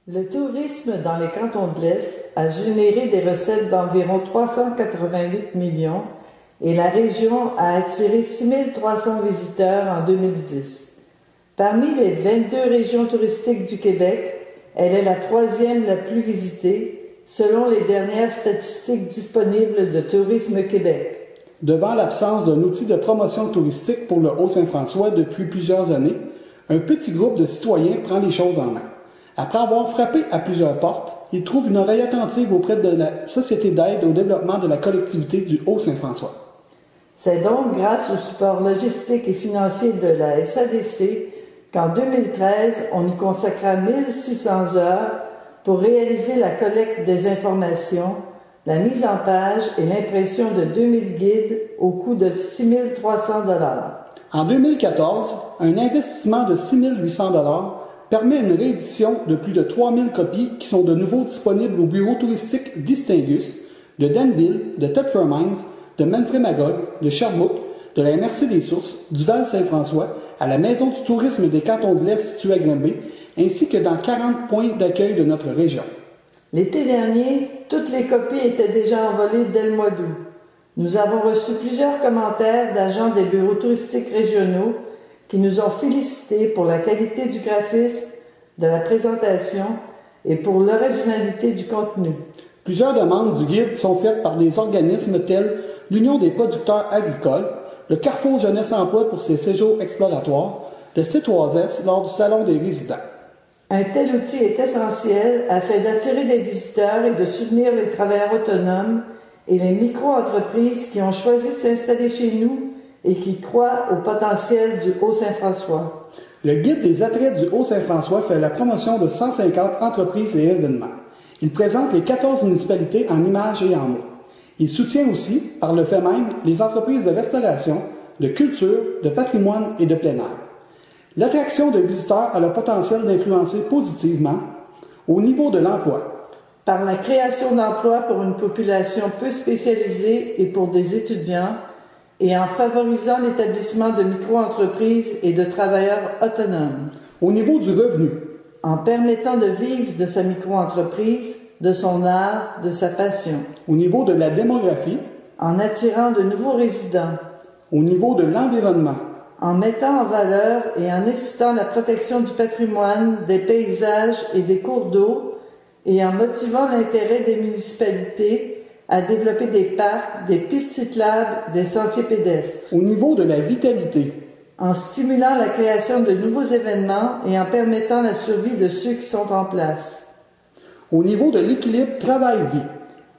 Le tourisme dans les cantons de l'Est a généré des recettes d'environ 388 millions et la région a attiré 6 300 visiteurs en 2010. Parmi les 22 régions touristiques du Québec, elle est la troisième la plus visitée, selon les dernières statistiques disponibles de Tourisme Québec. Devant l'absence d'un outil de promotion touristique pour le Haut-Saint-François depuis plusieurs années, un petit groupe de citoyens prend les choses en main. Après avoir frappé à plusieurs portes, il trouve une oreille attentive auprès de la Société d'aide au développement de la collectivité du Haut-Saint-François. C'est donc grâce au support logistique et financier de la SADC qu'en 2013, on y consacra 1600 heures pour réaliser la collecte des informations, la mise en page et l'impression de 2000 guides au coût de 6 300 $. En 2014, un investissement de 6 800 $ permet une réédition de plus de 3000 copies qui sont de nouveau disponibles au bureau touristique Distingus, de Danville, de Thetford Mines, de Memphremagog, de Sherbrooke, de la MRC des Sources, du Val-Saint-François, à la Maison du tourisme des cantons de l'Est située à Granby, ainsi que dans 40 points d'accueil de notre région. L'été dernier, toutes les copies étaient déjà envolées dès le mois d'août. Nous avons reçu plusieurs commentaires d'agents des bureaux touristiques régionaux qui nous ont félicités pour la qualité du graphisme, de la présentation et pour l'originalité du contenu. Plusieurs demandes du guide sont faites par des organismes tels l'Union des producteurs agricoles, le Carrefour Jeunesse Emploi pour ses séjours exploratoires, le C3S lors du Salon des résidents. Un tel outil est essentiel afin d'attirer des visiteurs et de soutenir les travailleurs autonomes et les micro-entreprises qui ont choisi de s'installer chez nous et qui croient au potentiel du Haut-Saint-François. Le guide des attraits du Haut-Saint-François fait la promotion de 150 entreprises et événements. Il présente les 14 municipalités en images et en mots. Il soutient aussi, par le fait même, les entreprises de restauration, de culture, de patrimoine et de plein air. L'attraction de visiteurs a le potentiel d'influencer positivement au niveau de l'emploi. Par la création d'emplois pour une population peu spécialisée et pour des étudiants, et en favorisant l'établissement de micro-entreprises et de travailleurs autonomes. Au niveau du revenu. En permettant de vivre de sa micro-entreprise, de son art, de sa passion. Au niveau de la démographie. En attirant de nouveaux résidents. Au niveau de l'environnement. En mettant en valeur et en incitant la protection du patrimoine, des paysages et des cours d'eau, et en motivant l'intérêt des municipalités à développer des parcs, des pistes cyclables, des sentiers pédestres. Au niveau de la vitalité. En stimulant la création de nouveaux événements et en permettant la survie de ceux qui sont en place. Au niveau de l'équilibre travail-vie.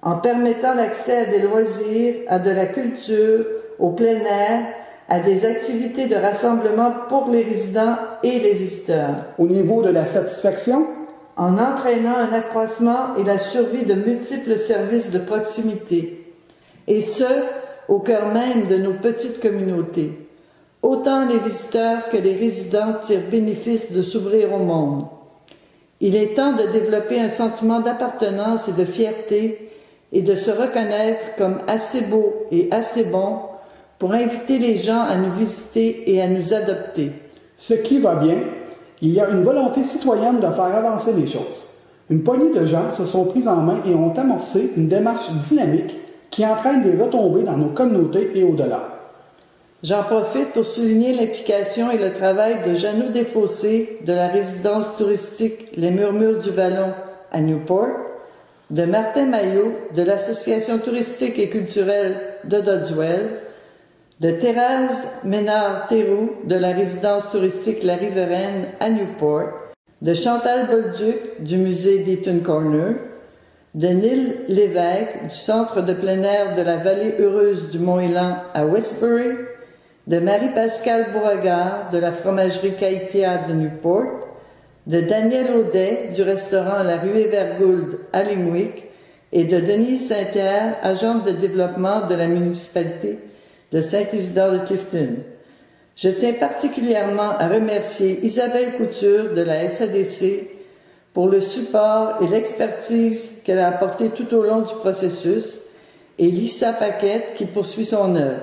En permettant l'accès à des loisirs, à de la culture, au plein air, à des activités de rassemblement pour les résidents et les visiteurs. Au niveau de la satisfaction. En entraînant un accroissement et la survie de multiples services de proximité, et ce, au cœur même de nos petites communautés. Autant les visiteurs que les résidents tirent bénéfice de s'ouvrir au monde. Il est temps de développer un sentiment d'appartenance et de fierté et de se reconnaître comme assez beau et assez bon pour inviter les gens à nous visiter et à nous adopter. Ce qui va bien. Il y a une volonté citoyenne de faire avancer les choses. Une poignée de gens se sont pris en main et ont amorcé une démarche dynamique qui entraîne des retombées dans nos communautés et au-delà. J'en profite pour souligner l'implication et le travail de Jeannot Desfossés de la résidence touristique Les Murmures du Vallon à Newport, de Martin Maillot de l'Association touristique et culturelle de Doddswell, de Thérèse Ménard-Théroux de la résidence touristique La Riveraine à Newport, de Chantal Bolduc du musée d'Eaton Corner, de Neil Lévesque du centre de plein air de la Vallée heureuse du Mont-Élan à Westbury, de Marie-Pascale Beauregard de la fromagerie Caïtia de Newport, de Daniel Audet du restaurant La Ruée Vergould à Limerick et de Denise Saint-Pierre, agente de développement de la municipalité de Saint-Isidore de Clifton. Je tiens particulièrement à remercier Isabelle Couture de la SADC pour le support et l'expertise qu'elle a apporté tout au long du processus et Lisa Paquette qui poursuit son œuvre.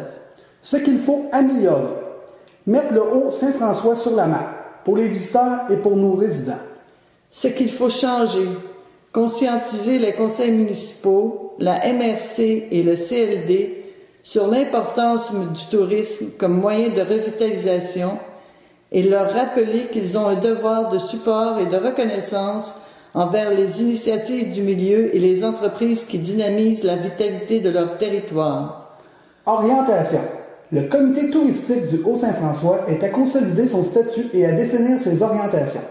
Ce qu'il faut améliorer. Mettre le Haut-Saint-François sur la map pour les visiteurs et pour nos résidents. Ce qu'il faut changer, conscientiser les conseils municipaux, la MRC et le CLD sur l'importance du tourisme comme moyen de revitalisation et leur rappeler qu'ils ont un devoir de support et de reconnaissance envers les initiatives du milieu et les entreprises qui dynamisent la vitalité de leur territoire. Orientation. Le comité touristique du Haut-Saint-François est à consolider son statut et à définir ses orientations.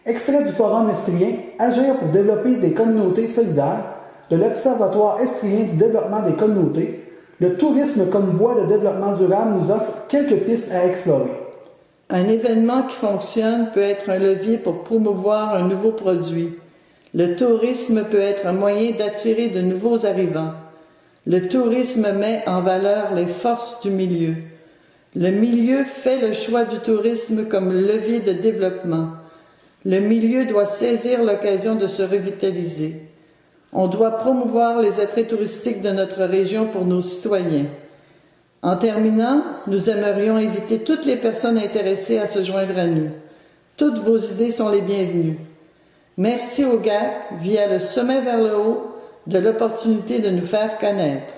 Extrait du Forum estrien, agir pour développer des communautés solidaires, de l'Observatoire estrien du développement des communautés, le tourisme comme voie de développement durable nous offre quelques pistes à explorer. Un événement qui fonctionne peut être un levier pour promouvoir un nouveau produit. Le tourisme peut être un moyen d'attirer de nouveaux arrivants. Le tourisme met en valeur les forces du milieu. Le milieu fait le choix du tourisme comme levier de développement. Le milieu doit saisir l'occasion de se revitaliser. On doit promouvoir les attraits touristiques de notre région pour nos citoyens. En terminant, nous aimerions inviter toutes les personnes intéressées à se joindre à nous. Toutes vos idées sont les bienvenues. Merci au GAC, via le sommet vers le haut, de l'opportunité de nous faire connaître.